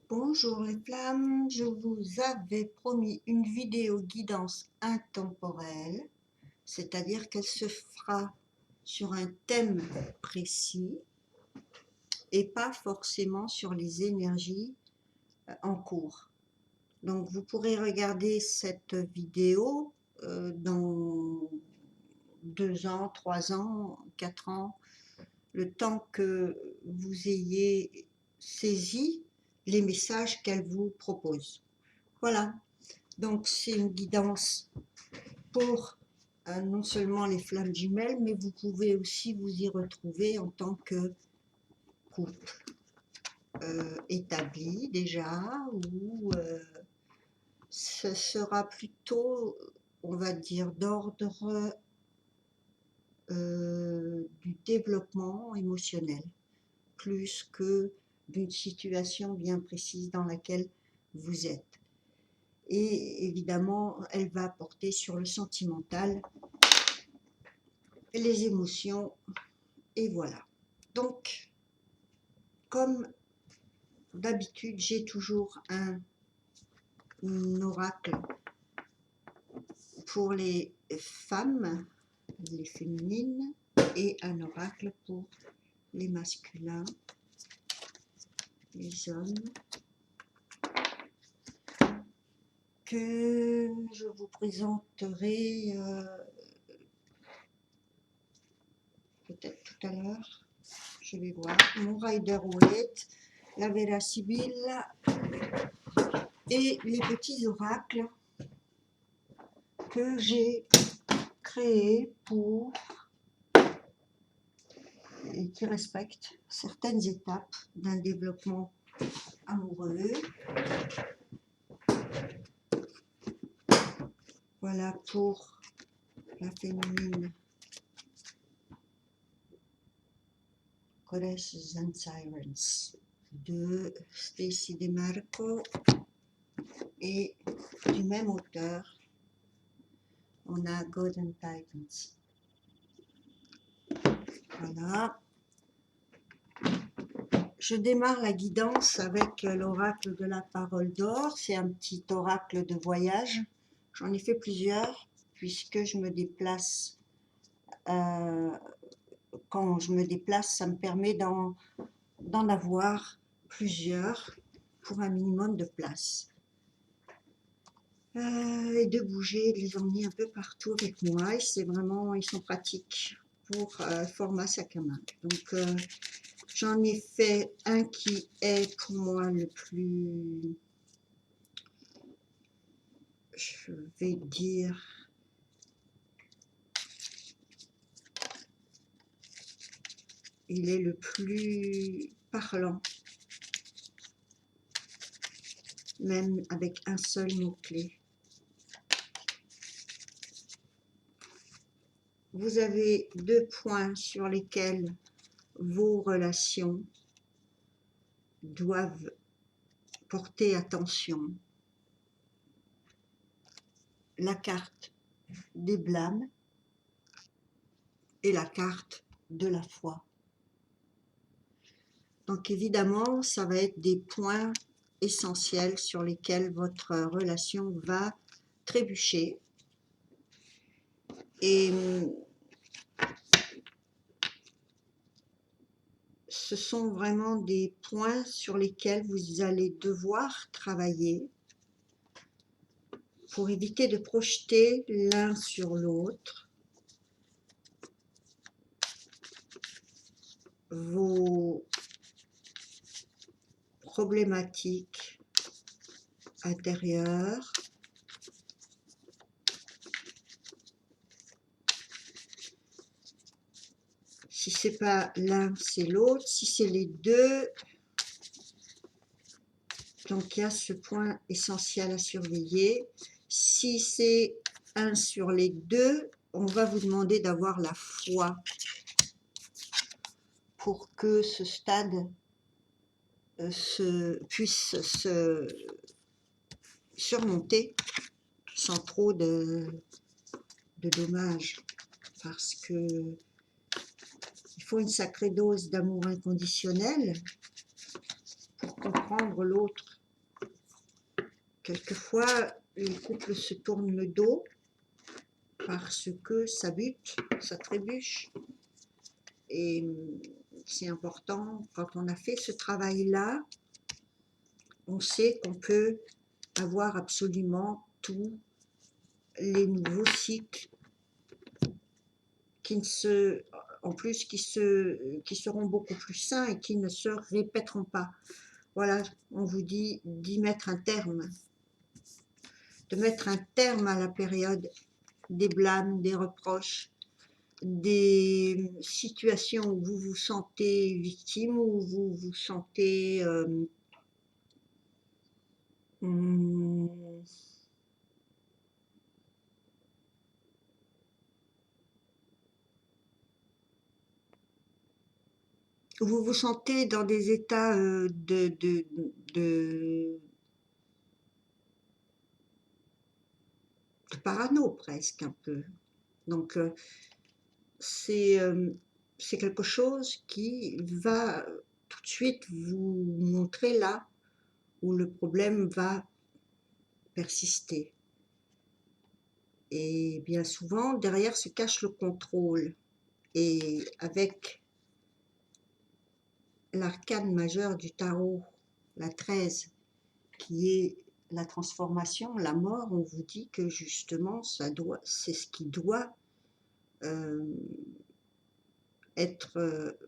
Bonjour les flammes, je vous avais promis une vidéo guidance intemporelle, c'est-à-dire qu'elle se fera sur un thème précis et pas forcément sur les énergies en cours. Donc vous pourrez regarder cette vidéo dans 2 ans, 3 ans, 4 ans, le temps que vous ayez saisi les messages qu'elle vous propose. Voilà, donc c'est une guidance pour non seulement les flammes jumelles, mais vous pouvez aussi vous y retrouver en tant que couple établi déjà, ou ce sera plutôt, on va dire, d'ordre du développement émotionnel, plus que d'une situation bien précise dans laquelle vous êtes. Et évidemment, elle va porter sur le sentimental, les émotions, et voilà. Donc, comme d'habitude, j'ai toujours un oracle pour les femmes, les féminines, et un oracle pour les masculins, les hommes, que je vous présenterai peut-être tout à l'heure. Je vais voir. Mon Rider-Waite, la Vera Sibylle et les petits oracles que j'ai créés pour et qui respectent certaines étapes d'un développement amoureux. Voilà pour la féminine. Goddesses and Sirens de Stacy DeMarco, et du même auteur, on a Golden Titans. Voilà. Je démarre la guidance avec l'oracle de la parole d'or. C'est un petit oracle de voyage. J'en ai fait plusieurs puisque je me déplace. Quand je me déplace, ça me permet d'en avoir plusieurs pour un minimum de place. Et de bouger, de les emmener un peu partout avec moi. Et c'est vraiment, ils sont pratiques pour format sac à main. Donc, j'en ai fait un qui est pour moi le plus, je vais dire, il est le plus parlant, même avec un seul mot-clé. Vous avez 2 points sur lesquels vos relations doivent porter attention. La carte des blâmes et la carte de la foi. Donc évidemment, ça va être des points essentiels sur lesquels votre relation va trébucher. Et ce sont vraiment des points sur lesquels vous allez devoir travailler pour éviter de projeter l'un sur l'autre vos problématiques intérieures, si c'est pas l'un, c'est l'autre. Si c'est les deux, donc il y a ce point essentiel à surveiller. Si c'est un sur les deux, on va vous demander d'avoir la foi pour que ce stade puisse se surmonter sans trop de dommages, parce que il faut une sacrée dose d'amour inconditionnel pour comprendre l'autre quelquefois, les couples se tournent le dos parce que ça bute, ça trébuche. Et c'est important, quand on a fait ce travail-là, on sait qu'on peut avoir absolument tous les nouveaux cycles en plus qui seront beaucoup plus sains et qui ne se répéteront pas. Voilà, on vous dit d'y mettre un terme, de mettre un terme à la période des blâmes, des reproches, des situations où vous vous sentez victime, où vous vous sentez vous vous sentez dans des états de parano presque un peu. Donc c'est quelque chose qui va tout de suite vous montrer là où le problème va persister. Et bien souvent, derrière se cache le contrôle. Et avec l'arcane majeure du tarot, la 13, qui est la transformation, la mort, on vous dit que justement, c'est ce qui doit être,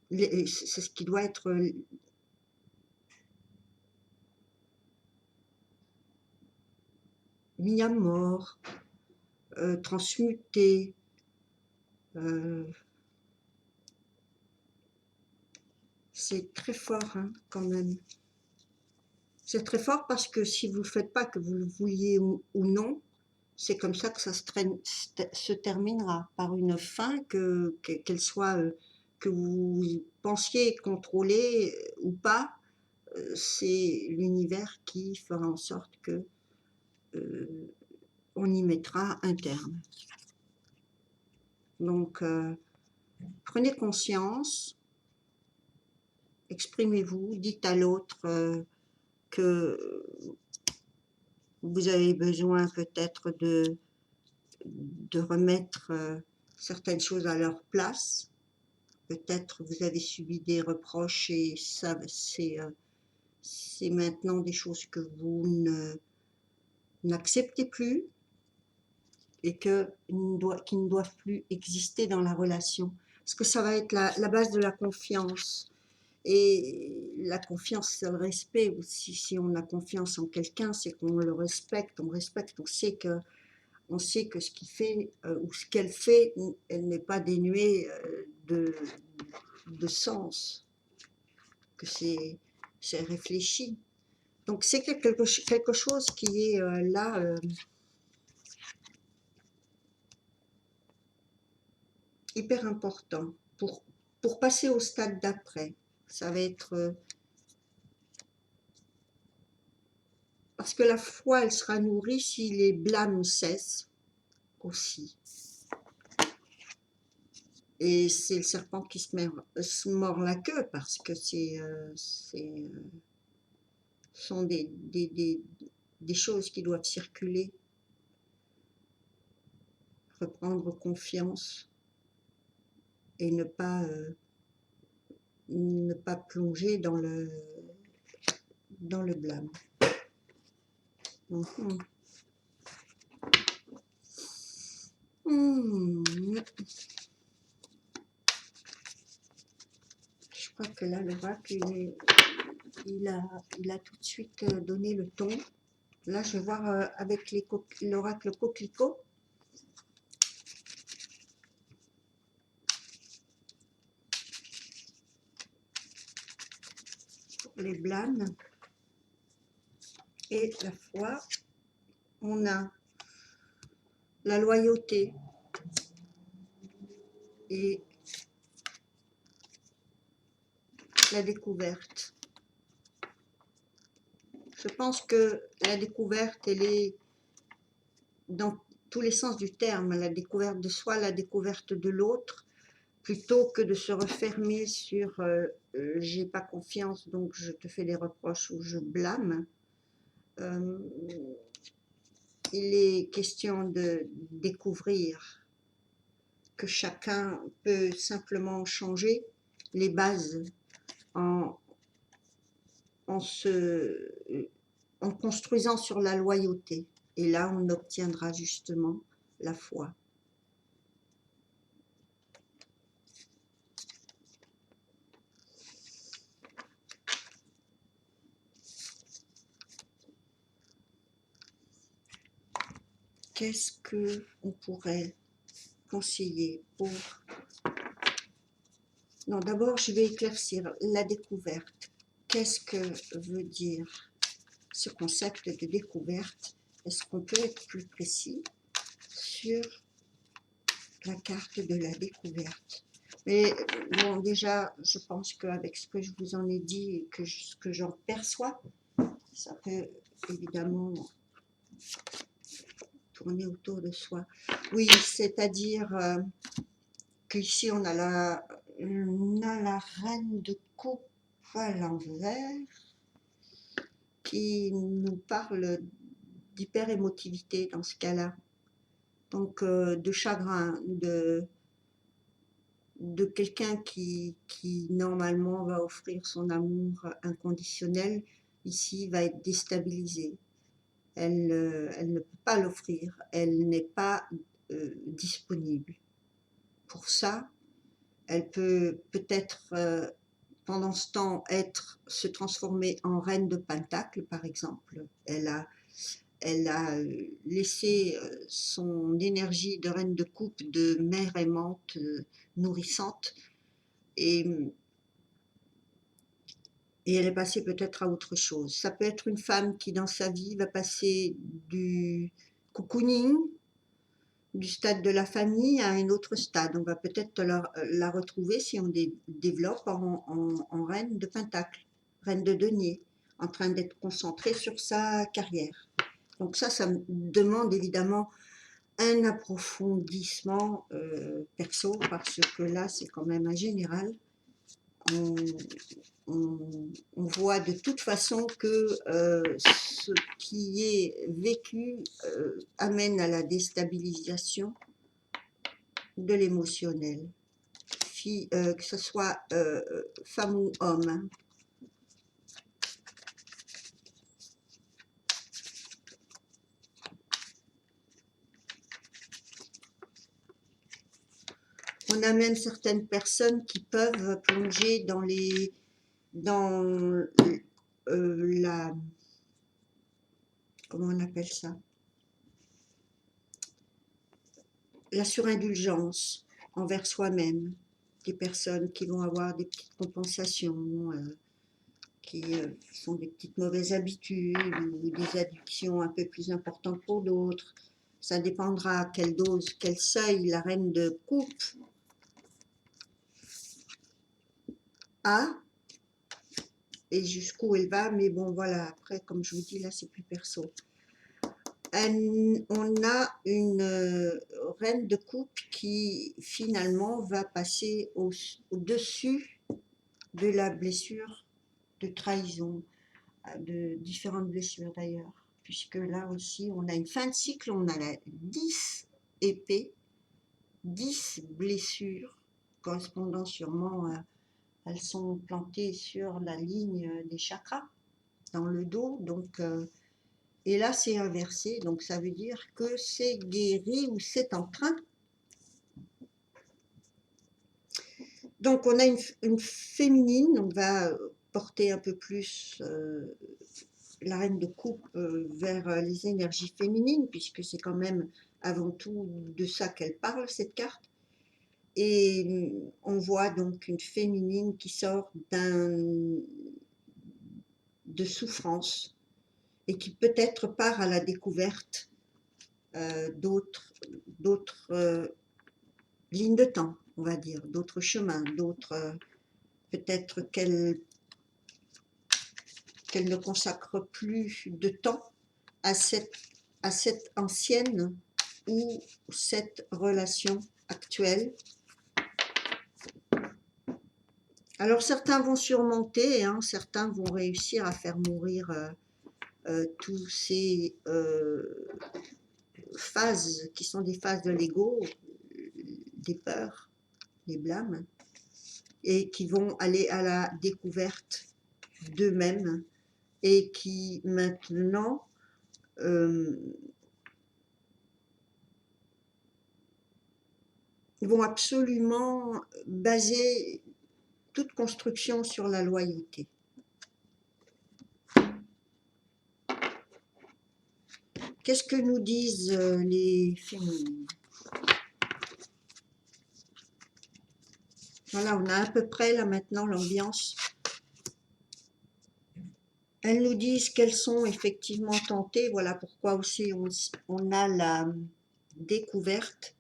c'est ce qui doit être mis à mort, transmuté. C'est très fort hein, quand même. C'est très fort parce que si vous ne le faites pas, que vous le vouliez ou non, c'est comme ça que ça se terminera, par une fin qu'elle soit, que vous pensiez contrôler ou pas, c'est l'univers qui fera en sorte que on y mettra un terme. Donc, prenez conscience, exprimez-vous, dites à l'autre que vous avez besoin peut-être de remettre certaines choses à leur place. Peut-être vous avez subi des reproches et ça, c'est maintenant des choses que vous n'acceptez plus et qui ne doivent plus exister dans la relation. Parce que ça va être la base de la confiance. Et la confiance, c'est le respect aussi. Si on a confiance en quelqu'un, c'est qu'on le respecte, on sait que ce qu'il fait ou ce qu'elle fait, elle n'est pas dénuée de sens, que c'est réfléchi. Donc c'est quelque chose qui est là hyper important pour passer au stade d'après. Ça va être parce que la foi, elle sera nourrie si les blâmes cessent aussi. Et c'est le serpent qui se mord la queue parce que sont des choses qui doivent circuler, reprendre confiance et ne pas plonger dans le blâme. Je crois que là, l'oracle, il a tout de suite donné le ton. Là, je vais voir avec l'oracle coquelicot. Pour les blâmes. Et la foi, on a la loyauté et la découverte. Je pense que la découverte, elle est dans tous les sens du terme, la découverte de soi, la découverte de l'autre, plutôt que de se refermer sur j'ai pas confiance donc je te fais des reproches ou je blâme. Il est question de découvrir que chacun peut simplement changer les bases en construisant sur la loyauté. Et là, on obtiendra justement la foi. Qu'est-ce qu'on pourrait conseiller pour... Non, d'abord, je vais éclaircir la découverte. Qu'est-ce que veut dire ce concept de découverte? Est-ce qu'on peut être plus précis sur la carte de la découverte? Mais bon, déjà, je pense qu'avec ce que je vous en ai dit et que ce que j'en perçois, ça peut évidemment tourner autour de soi. Oui, c'est-à-dire qu'ici, on a la reine de coupe à l'envers qui nous parle d'hyper-émotivité dans ce cas-là. Donc, de chagrin, de quelqu'un qui normalement va offrir son amour inconditionnel, ici va être déstabilisée. Elle ne peut pas l'offrir, elle n'est pas disponible. Pour ça, elle peut peut-être pendant ce temps se transformer en reine de Pentacle, par exemple. Elle a laissé son énergie de reine de coupe, de mère aimante, nourrissante, et elle est passée peut-être à autre chose. Ça peut être une femme qui, dans sa vie, va passer du cocooning, du stade de la famille à un autre stade. On va peut-être la retrouver si on développe en reine de Pentacle, reine de denier, en train d'être concentrée sur sa carrière. Donc ça me demande évidemment un approfondissement perso, parce que là, c'est quand même un général. On voit de toute façon que ce qui est vécu amène à la déstabilisation de l'émotionnel, que ce soit femme ou homme. Hein. On a même certaines personnes qui peuvent plonger dans la, comment on appelle ça, la surindulgence envers soi-même, des personnes qui vont avoir des petites compensations, qui sont des petites mauvaises habitudes ou des addictions un peu plus importantes pour d'autres. Ça dépendra à quelle dose, quel seuil la reine de coupe a et jusqu'où elle va, mais bon voilà, après comme je vous dis là c'est plus perso. On a une reine de coupe qui finalement va passer au-dessus de la blessure de trahison, de différentes blessures d'ailleurs, puisque là aussi on a une fin de cycle, on a la 10 épées, 10 blessures correspondant sûrement à, elles sont plantées sur la ligne des chakras dans le dos, donc et là c'est inversé, donc ça veut dire que c'est guéri ou c'est en train. Donc on a une féminine, on va porter un peu plus la reine de coupe vers les énergies féminines, puisque c'est quand même avant tout de ça qu'elle parle, cette carte. Et on voit donc une féminine qui sort de souffrance et qui peut-être part à la découverte d'autres lignes de temps, on va dire, d'autres chemins, d'autres peut-être qu'elle ne consacre plus de temps à cette ancienne ou cette relation actuelle. Alors certains vont surmonter, hein, certains vont réussir à faire mourir tous ces phases qui sont des phases de l'ego, des peurs, des blâmes, et qui vont aller à la découverte d'eux-mêmes et qui maintenant vont absolument baser toute construction sur la loyauté. Qu'est-ce que nous disent les féminines? Voilà, on a à peu près là maintenant l'ambiance. Elles nous disent qu'elles sont effectivement tentées, voilà pourquoi aussi on a la découverte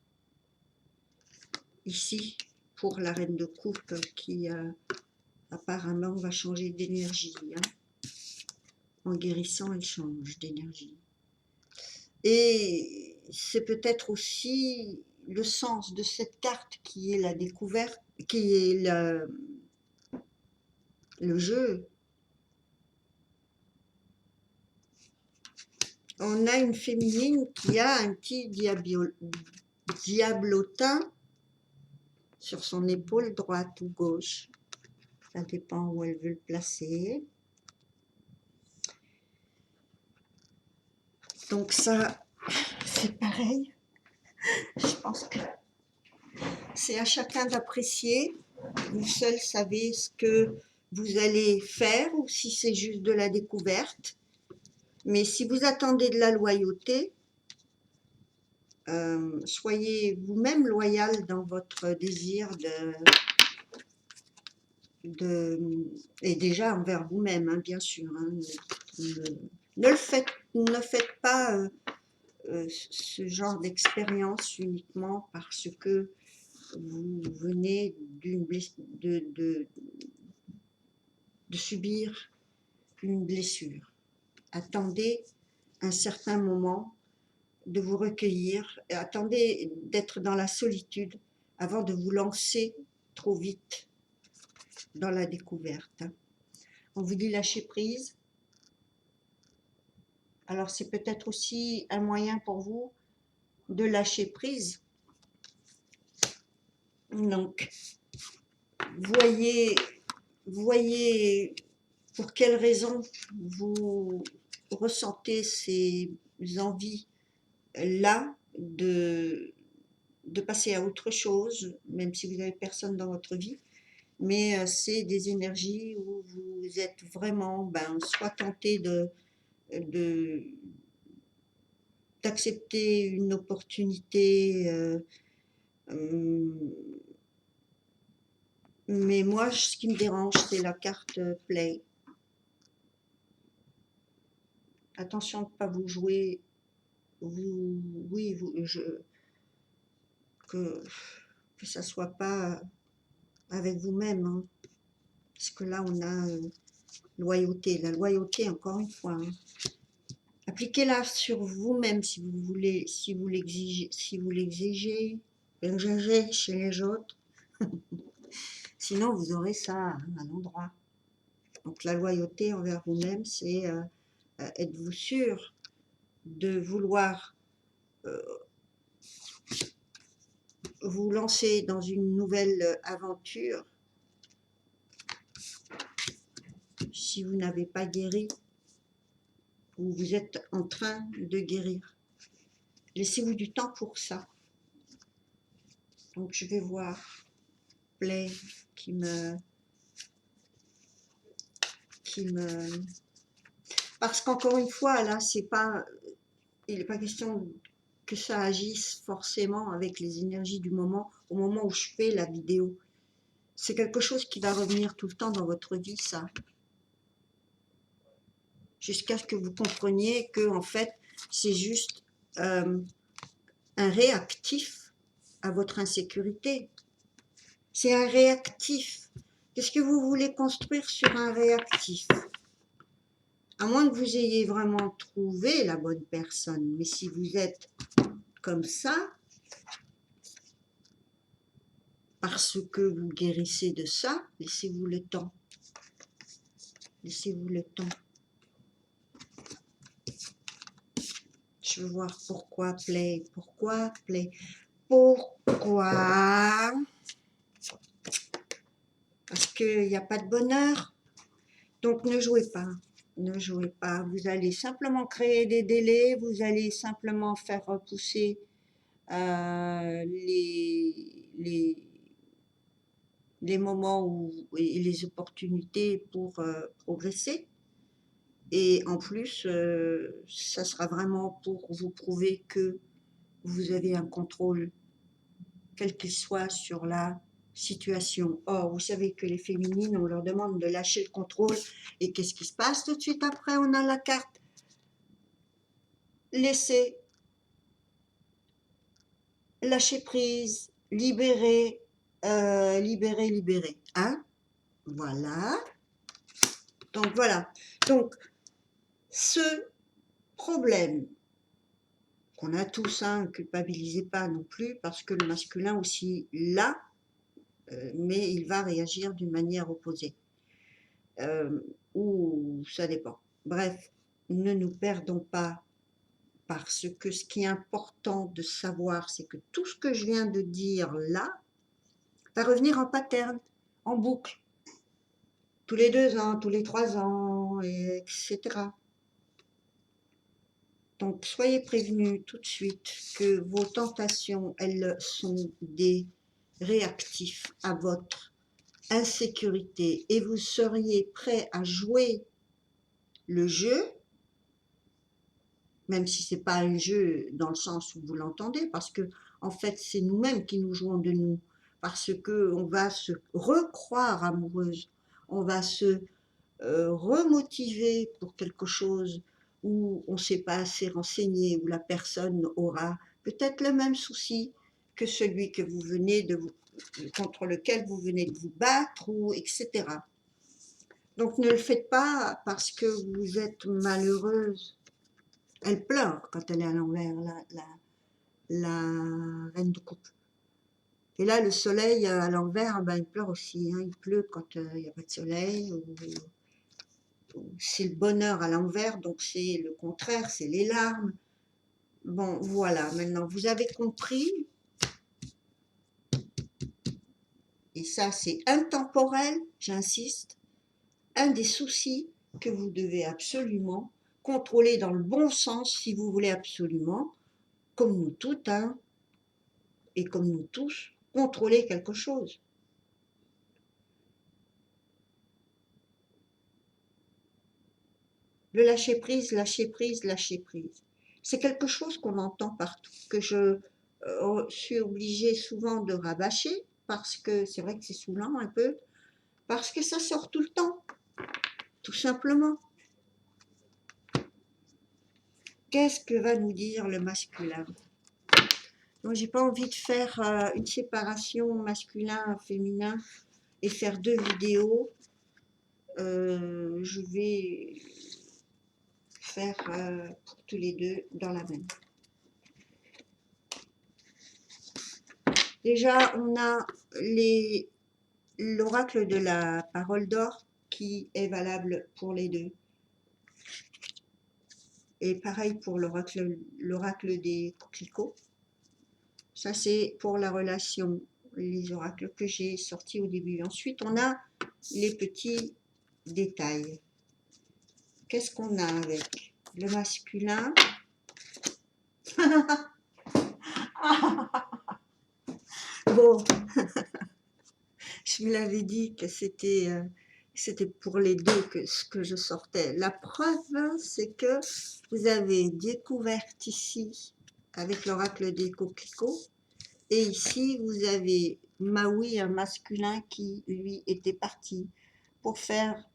ici pour la reine de coupe qui apparemment va changer d'énergie. Hein. En guérissant, elle change d'énergie. Et c'est peut-être aussi le sens de cette carte qui est la découverte, qui est le jeu. On a une féminine qui a un petit diablotin sur son épaule droite ou gauche. Ça dépend où elle veut le placer. Donc ça, c'est pareil. Je pense que c'est à chacun d'apprécier. Vous seul savez ce que vous allez faire ou si c'est juste de la découverte. Mais si vous attendez de la loyauté, soyez vous-même loyal dans votre désir et déjà envers vous-même, hein, bien sûr. Hein, ne faites pas ce genre d'expérience uniquement parce que vous venez de subir une blessure. Attendez un certain moment de vous recueillir, et attendez d'être dans la solitude avant de vous lancer trop vite dans la découverte. On vous dit lâcher prise. Alors c'est peut-être aussi un moyen pour vous de lâcher prise. Donc, voyez pour quelles raisons vous ressentez ces envies-là de passer à autre chose, même si vous n'avez personne dans votre vie. Mais c'est des énergies où vous êtes vraiment soit tenté d'accepter une opportunité, mais moi ce qui me dérange c'est la carte play. Attention de ne pas vous jouer, que ça soit pas avec vous-même, hein. Parce que là on a loyauté, la loyauté encore une fois, hein. Appliquez-la sur vous-même si vous voulez, si vous l'exigez chez les autres. Sinon, vous aurez ça à l'endroit. Donc, la loyauté envers vous-même, c'est êtes-vous sûr de vouloir vous lancer dans une nouvelle aventure si vous n'avez pas guéri ou vous êtes en train de guérir. Laissez-vous du temps pour ça. Donc, je vais voir Play qui me... Parce qu'encore une fois, là, il n'est pas question que ça agisse forcément avec les énergies du moment, au moment où je fais la vidéo. C'est quelque chose qui va revenir tout le temps dans votre vie, ça. Jusqu'à ce que vous compreniez que, en fait, c'est juste un réactif à votre insécurité. C'est un réactif. Qu'est-ce que vous voulez construire sur un réactif? À moins que vous ayez vraiment trouvé la bonne personne. Mais si vous êtes comme ça, parce que vous guérissez de ça, laissez-vous le temps. Laissez-vous le temps. Je veux voir pourquoi play, pourquoi play, pourquoi, parce qu'il n'y a pas de bonheur. Donc ne jouez pas, ne jouez pas. Vous allez simplement créer des délais, vous allez simplement faire repousser les moments et les opportunités pour progresser. Et en plus, ça sera vraiment pour vous prouver que vous avez un contrôle, quel qu'il soit, sur la situation. Or, vous savez que les féminines, on leur demande de lâcher le contrôle. Et qu'est-ce qui se passe tout de suite après? On a la carte laisser, lâcher prise, libérer, libérer. Hein? Voilà. Donc, voilà. Donc, ce problème qu'on a tous, hein, culpabilisez pas non plus, parce que le masculin aussi l'a, mais il va réagir d'une manière opposée. Ou ça dépend. Bref, ne nous perdons pas, parce que ce qui est important de savoir, c'est que tout ce que je viens de dire là va revenir en pattern, en boucle, tous les 2 ans, tous les 3 ans, etc. Donc, soyez prévenus tout de suite que vos tentations, elles sont des réactifs à votre insécurité et vous seriez prêt à jouer le jeu, même si ce n'est pas un jeu dans le sens où vous l'entendez, parce que en fait, c'est nous-mêmes qui nous jouons de nous, parce qu'on va se recroire amoureuse, on va se remotiver pour quelque chose où on ne s'est pas assez renseigné, où la personne aura peut-être le même souci que celui que vous venez de vous, contre lequel vous venez de vous battre, ou etc. Donc ne le faites pas parce que vous êtes malheureuse. Elle pleure quand elle est à l'envers, la reine de coupe. Et là, le soleil à l'envers, ben, il pleure aussi. Hein. Il pleut quand il n'y a pas de soleil. C'est le bonheur à l'envers, donc c'est le contraire, c'est les larmes. Bon, voilà, maintenant vous avez compris, et ça c'est intemporel, j'insiste, un des soucis que vous devez absolument contrôler dans le bon sens si vous voulez absolument, comme nous toutes, hein, et comme nous tous, contrôler quelque chose. Le lâcher prise, lâcher prise, lâcher prise. C'est quelque chose qu'on entend partout, que je suis obligée souvent de rabâcher, parce que c'est vrai que c'est saoulant un peu, parce que ça sort tout le temps, tout simplement. Qu'est-ce que va nous dire le masculin? Donc j'ai pas envie de faire une séparation masculin-féminin et faire 2 vidéos. Je vais faire pour tous les deux dans la même. Déjà, on a l'oracle de la parole d'or qui est valable pour les deux. Et pareil pour l'oracle des coquelicots. Ça, c'est pour la relation, les oracles que j'ai sortis au début. Ensuite, on a les petits détails. Qu'est-ce qu'on a avec le masculin? Bon, je me l'avais dit que c'était pour les deux que ce que je sortais. La preuve, c'est que vous avez découvert ici, avec l'oracle des coquelicots, et ici, vous avez Maui, un masculin qui, lui, était parti pour faire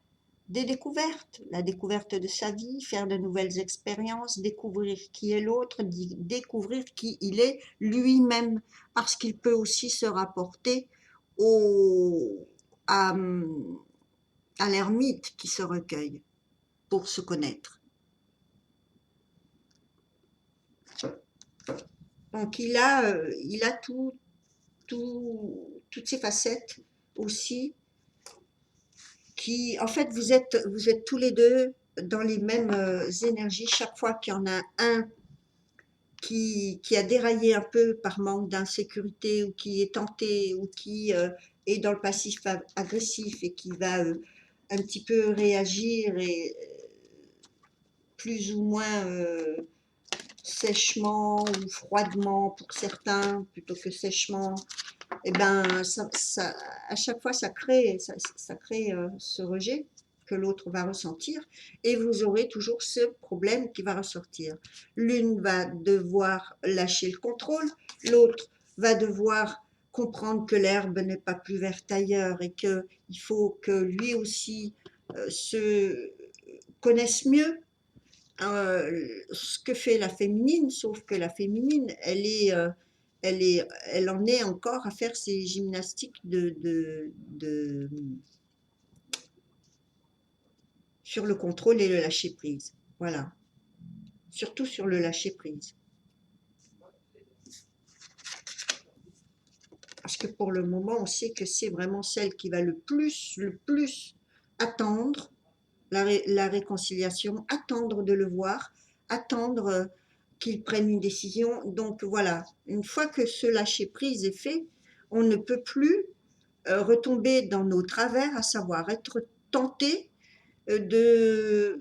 des découvertes, la découverte de sa vie, faire de nouvelles expériences, découvrir qui est l'autre, découvrir qui il est lui-même, parce qu'il peut aussi se rapporter à l'ermite qui se recueille pour se connaître. Donc il a toutes ces facettes aussi, qui en fait vous êtes tous les deux dans les mêmes énergies. Chaque fois qu'il y en a un qui a déraillé un peu par manque d'insécurité ou qui est tenté ou qui est dans le passif agressif et qui va un petit peu réagir et plus ou moins sèchement ou froidement pour certains plutôt que sèchement, et ben à chaque fois ça crée ce rejet que l'autre va ressentir et vous aurez toujours ce problème qui va ressortir. L'une va devoir lâcher le contrôle, l'autre va devoir comprendre que l'herbe n'est pas plus verte ailleurs et qu'il faut que lui aussi se connaisse mieux ce que fait la féminine, sauf que la féminine, elle en est encore à faire ses gymnastiques sur le contrôle et le lâcher prise. Voilà. Surtout sur le lâcher prise. Parce que pour le moment, on sait que c'est vraiment celle qui va le plus attendre la réconciliation, attendre de le voir, attendre qu'il prenne une décision. Donc voilà, une fois que ce lâcher-prise est fait, on ne peut plus retomber dans nos travers, à savoir être tenté de,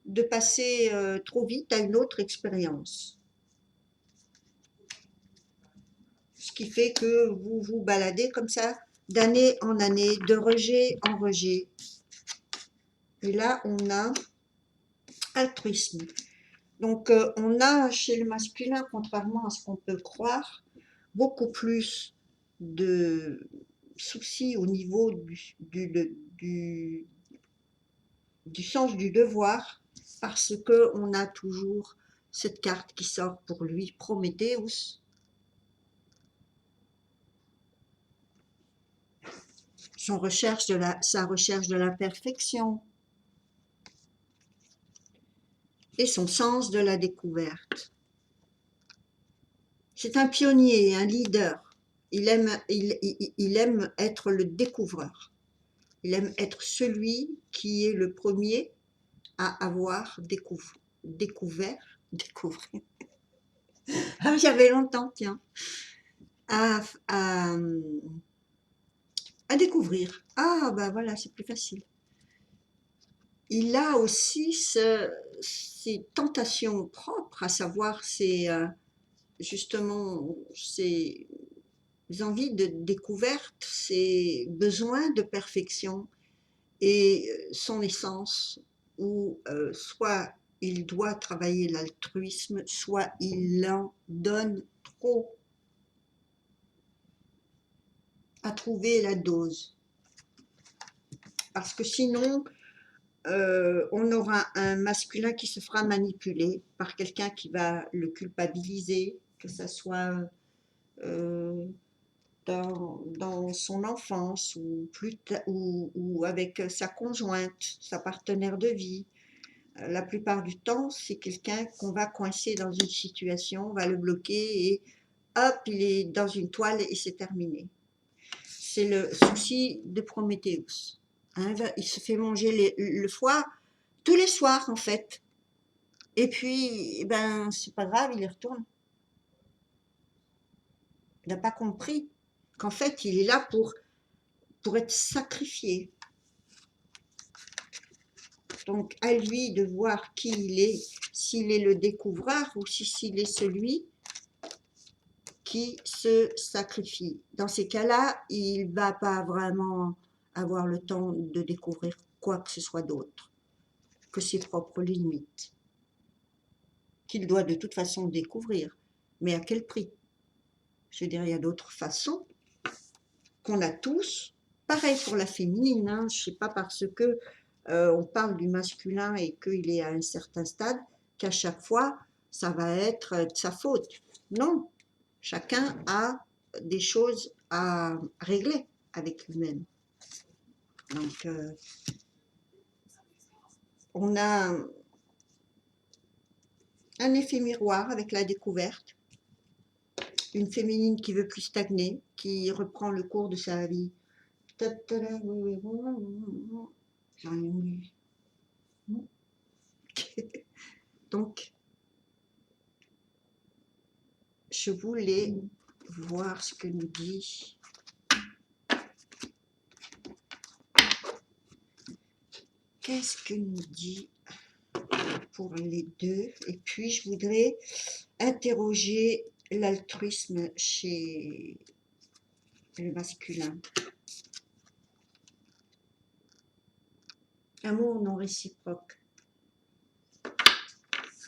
de passer trop vite à une autre expérience. Ce qui fait que vous vous baladez comme ça d'année en année, de rejet en rejet. Et là, on a altruisme. Donc, on a chez le masculin, contrairement à ce qu'on peut croire, beaucoup plus de soucis au niveau du sens du devoir, parce qu'on a toujours cette carte qui sort pour lui, Prométhéeus. Sa recherche de la perfection et son sens de la découverte. C'est un pionnier, un leader. Il aime être le découvreur. Il aime être celui qui est le premier à avoir découvert. Ah, j'avais longtemps, tiens, à, à, à découvrir. Ah, bah voilà, c'est plus facile. Il a aussi ses tentations propres, à savoir justement ses envies de découverte, ses besoins de perfection et son essence où soit il doit travailler l'altruisme, soit il en donne trop, à trouver la dose. Parce que sinon, on aura un masculin qui se fera manipuler par quelqu'un qui va le culpabiliser, que ce soit dans son enfance ou avec sa conjointe, sa partenaire de vie. La plupart du temps, c'est quelqu'un qu'on va coincer dans une situation, on va le bloquer et hop, il est dans une toile et c'est terminé. C'est le souci de Prométhéeus. Hein, il se fait manger le foie tous les soirs en fait. Et puis, ben, c'est pas grave, il y retourne. Il n'a pas compris qu'en fait, il est là pour être sacrifié. Donc, à lui de voir qui il est, s'il est le découvreur ou s'il est celui qui se sacrifie. Dans ces cas-là, il ne va pas vraiment avoir le temps de découvrir quoi que ce soit d'autre que ses propres limites, qu'il doit de toute façon découvrir. Mais à quel prix? Je veux dire, il y a d'autres façons qu'on a tous. Pareil pour la féminine, hein, je ne sais pas parce que on parle du masculin et qu'il est à un certain stade qu'à chaque fois, ça va être de sa faute. Non, chacun a des choses à régler avec lui-même. Donc, on a un effet miroir avec la découverte, une féminine qui veut plus stagner, qui reprend le cours de sa vie. J'ai rien vu. Donc, je voulais voir ce que nous dit. Qu'est-ce que nous dit pour les deux? Et puis, je voudrais interroger l'altruisme chez le masculin. Amour non réciproque.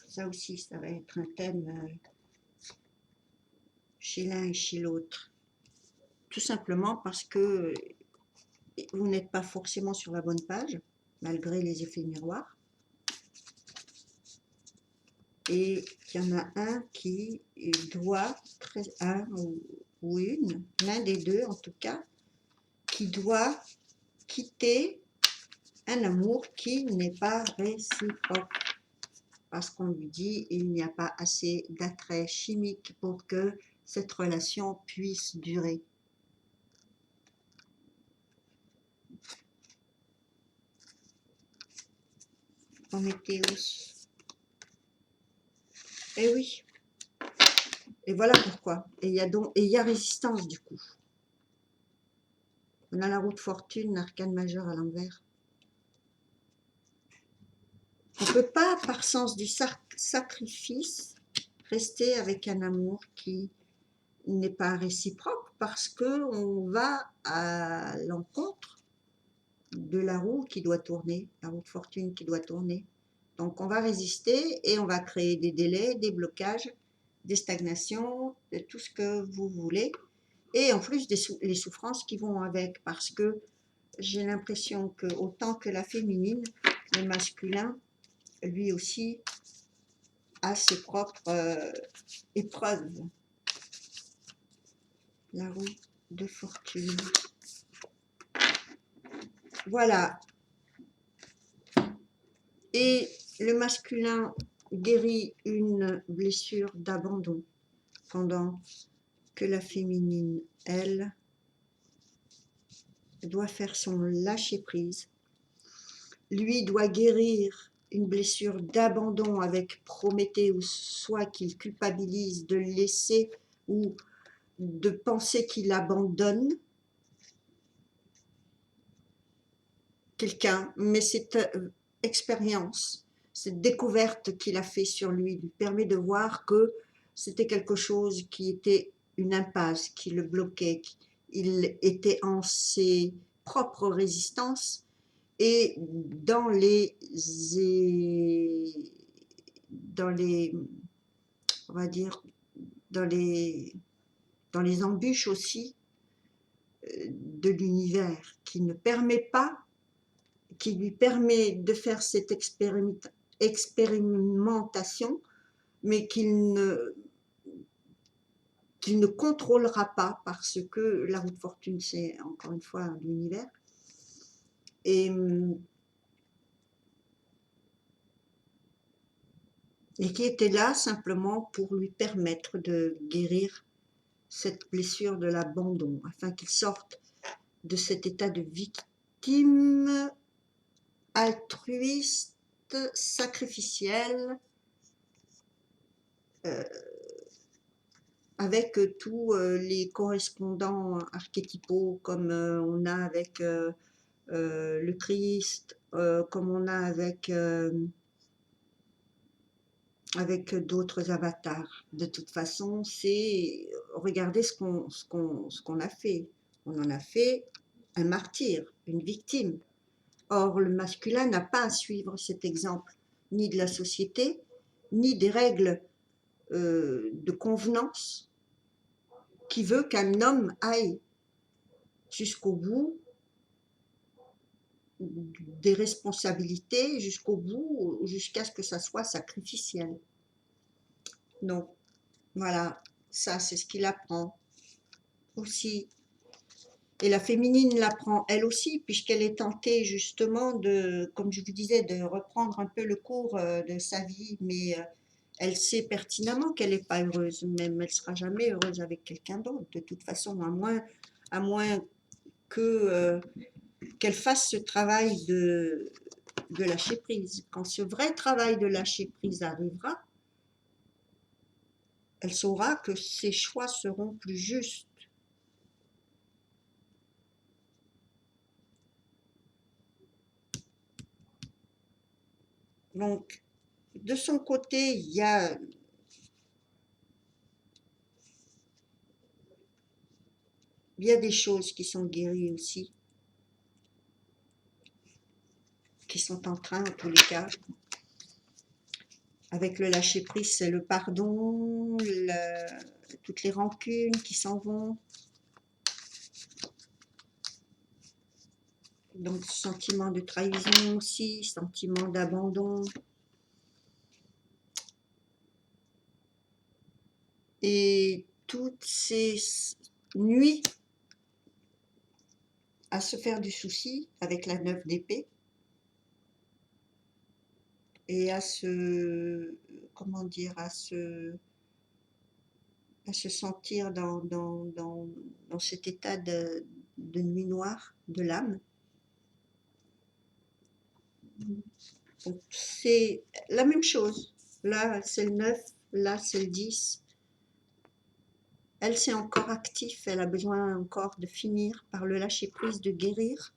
Ça aussi, ça va être un thème chez l'un et chez l'autre. Tout simplement parce que vous n'êtes pas forcément sur la bonne page, malgré les effets miroirs. Et il y en a un qui doit, un ou une, l'un des deux en tout cas, qui doit quitter un amour qui n'est pas réciproque. Parce qu'on lui dit il n'y a pas assez d'attrait chimique pour que cette relation puisse durer. Prométhéeus. Eh oui. Et voilà pourquoi. Et il y a résistance du coup. On a la roue de fortune, l'arcane majeur à l'envers. On ne peut pas, par sens du sacrifice, rester avec un amour qui n'est pas réciproque parce qu'on va à l'encontre de la roue qui doit tourner, la roue de fortune qui doit tourner. Donc on va résister et on va créer des délais, des blocages, des stagnations, de tout ce que vous voulez. Et en plus les souffrances qui vont avec, parce que j'ai l'impression que autant que la féminine, le masculin, lui aussi, a ses propres épreuves. La roue de fortune. Voilà. Et le masculin guérit une blessure d'abandon, pendant que la féminine, elle, doit faire son lâcher-prise. Lui doit guérir une blessure d'abandon avec Prométhée, ou soit qu'il culpabilise de le laisser ou de penser qu'il abandonne quelqu'un, mais cette expérience, cette découverte qu'il a fait sur lui permet de voir que c'était quelque chose qui était une impasse, qui le bloquait, il était en ses propres résistances et dans les on va dire, dans les embûches aussi de l'univers, qui ne permet pas, qui lui permet de faire cette expérimentation, mais qu'il ne contrôlera pas, parce que la roue de fortune, c'est encore une fois l'univers. Et qui était là simplement pour lui permettre de guérir cette blessure de l'abandon, afin qu'il sorte de cet état de victime altruiste, sacrificielle, avec tous les correspondants archétypaux, comme on a avec le Christ, comme on a avec d'autres avatars. De toute façon, c'est regarder ce qu'on a fait. On en a fait un martyr, une victime. Or, le masculin n'a pas à suivre cet exemple, ni de la société, ni des règles de convenance qui veut qu'un homme aille jusqu'au bout des responsabilités, jusqu'au bout, jusqu'à ce que ça soit sacrificiel. Donc, voilà, ça c'est ce qu'il apprend aussi. Et la féminine l'apprend elle aussi, puisqu'elle est tentée justement de, comme je vous disais, de reprendre un peu le cours de sa vie, mais elle sait pertinemment qu'elle n'est pas heureuse, même elle ne sera jamais heureuse avec quelqu'un d'autre, de toute façon, à moins que qu'elle fasse ce travail de lâcher prise. Quand ce vrai travail de lâcher prise arrivera, elle saura que ses choix seront plus justes. Donc, de son côté, il y a des choses qui sont guéries aussi, qui sont en train, en tous les cas. Avec le lâcher-prise, c'est le pardon, toutes les rancunes qui s'en vont. Donc, sentiment de trahison aussi, sentiment d'abandon. Et toutes ces nuits à se faire du souci avec la 9 d'épée et à se, comment dire, à se sentir dans cet état de nuit noire de l'âme. Donc c'est la même chose. Là, c'est le 9, là, c'est le 10. Elle, c'est encore actif, elle a besoin encore de finir par le lâcher-prise, de guérir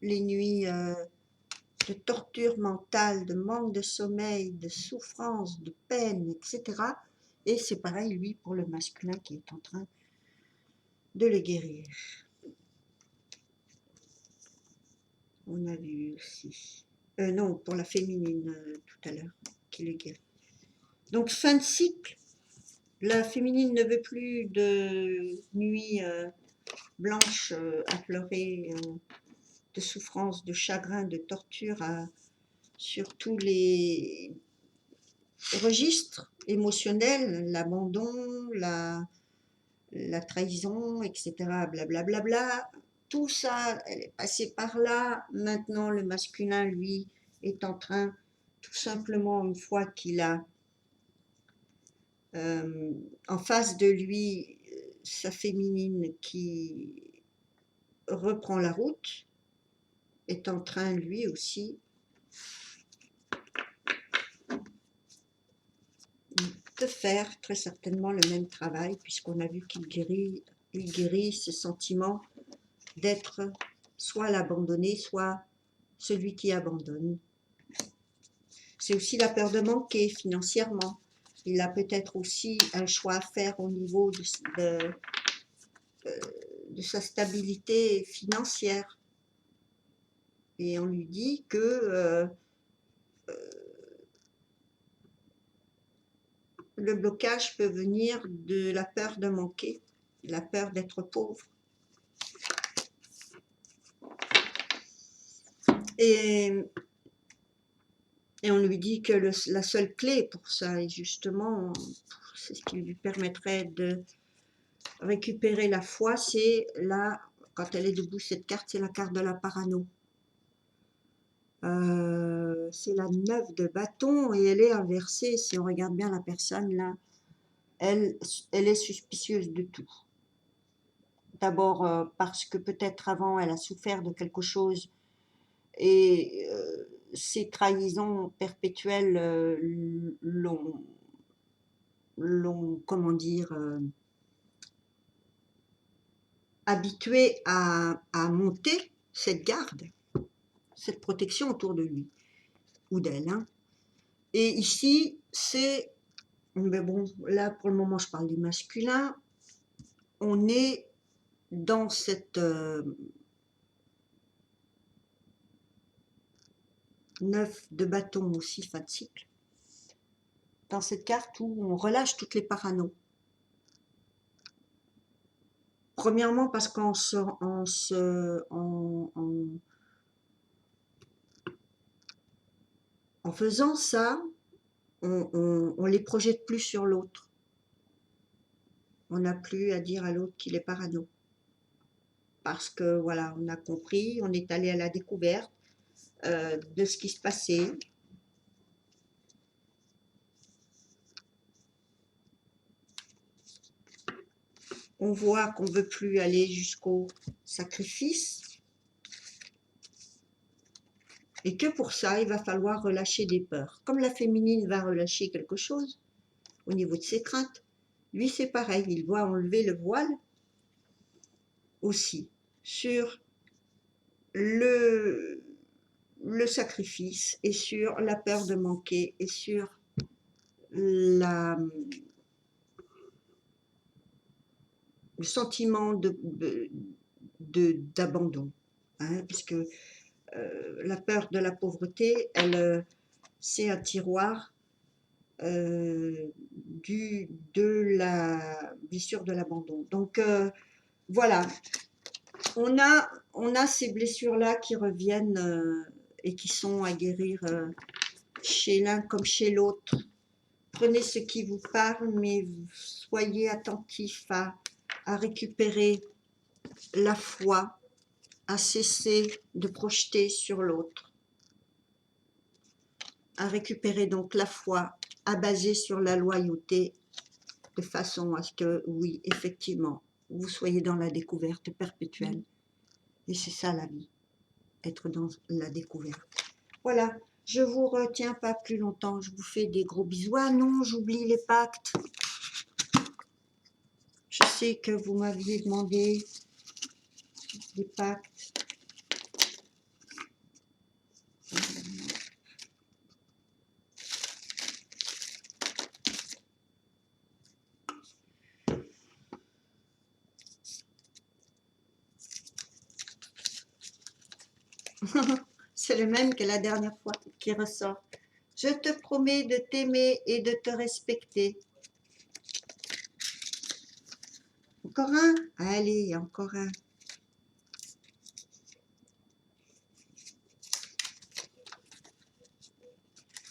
les nuits de torture mentale, de manque de sommeil, de souffrance, de peine, etc. Et c'est pareil, lui, pour le masculin qui est en train de les guérir. On a vu aussi. Non, pour la féminine tout à l'heure, qui les guérit. Donc, fin de cycle. La féminine ne veut plus de nuit blanche à pleurer, de souffrance, de chagrin, de torture sur tous les registres émotionnels, l'abandon, la trahison, etc. Blablabla. Bla, bla, bla. Tout ça, elle est passée par là. Maintenant, le masculin, lui, est en train, tout simplement, une fois qu'il a en face de lui sa féminine qui reprend la route, est en train, lui aussi, de faire très certainement le même travail, puisqu'on a vu qu'il guérit ce sentiment d'être soit l'abandonné, soit celui qui abandonne. C'est aussi la peur de manquer financièrement. Il a peut-être aussi un choix à faire au niveau de sa stabilité financière. Et on lui dit que le blocage peut venir de la peur de manquer, la peur d'être pauvre. Et on lui dit que la seule clé pour ça, et justement, c'est ce qui lui permettrait de récupérer la foi, c'est là, quand elle est debout, cette carte, c'est la carte de la parano. C'est la 9 de bâton et elle est inversée. Si on regarde bien la personne là, elle est suspicieuse de tout. D'abord parce que peut-être avant elle a souffert de quelque chose et ces trahisons perpétuelles l'ont, comment dire, habituée à monter cette garde, cette protection autour de lui ou d'elle. Hein. Et ici, c'est, mais bon, là pour le moment je parle du masculin, on est dans cette 9 de bâton aussi, fin de cycle, dans cette carte où on relâche toutes les paranos. Premièrement parce qu'en faisant ça, on les projette plus sur l'autre. On n'a plus à dire à l'autre qu'il est parano. Parce que voilà, on a compris, on est allé à la découverte de ce qui se passait. On voit qu'on ne veut plus aller jusqu'au sacrifice. Et que pour ça, il va falloir relâcher des peurs. Comme la féminine va relâcher quelque chose au niveau de ses craintes, lui c'est pareil, il doit enlever le voile aussi sur le, le sacrifice et sur la peur de manquer et sur la, le sentiment d'abandon. Hein, puisque la peur de la pauvreté, c'est un tiroir de la blessure de l'abandon. Donc voilà, on a ces blessures-là qui reviennent et qui sont à guérir chez l'un comme chez l'autre. Prenez ce qui vous parle, mais soyez attentifs à récupérer la foi, à cesser de projeter sur l'autre, à récupérer donc la foi, à baser sur la loyauté, de façon à ce que, oui, effectivement, vous soyez dans la découverte perpétuelle. Et c'est ça la vie, être dans la découverte. Voilà, je vous retiens pas plus longtemps, je vous fais des gros bisous. Ah non, j'oublie les pactes. Je sais que vous m'aviez demandé des pactes. C'est le même que la dernière fois qui ressort. Je te promets de t'aimer et de te respecter. Encore un? Allez, encore un.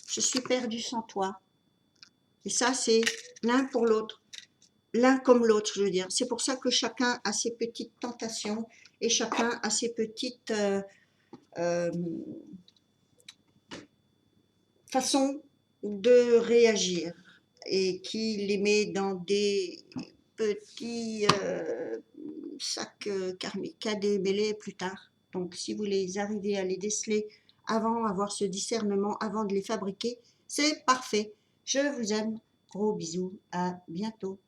Je suis perdu sans toi. Et ça, c'est l'un pour l'autre. L'un comme l'autre, je veux dire. C'est pour ça que chacun a ses petites tentations et chacun a ses petites façons de réagir et qui les met dans des petits sacs karmiques à démêler plus tard. Donc, si vous les arrivez à les déceler avant, avoir ce discernement, avant de les fabriquer, c'est parfait. Je vous aime. Gros bisous. À bientôt.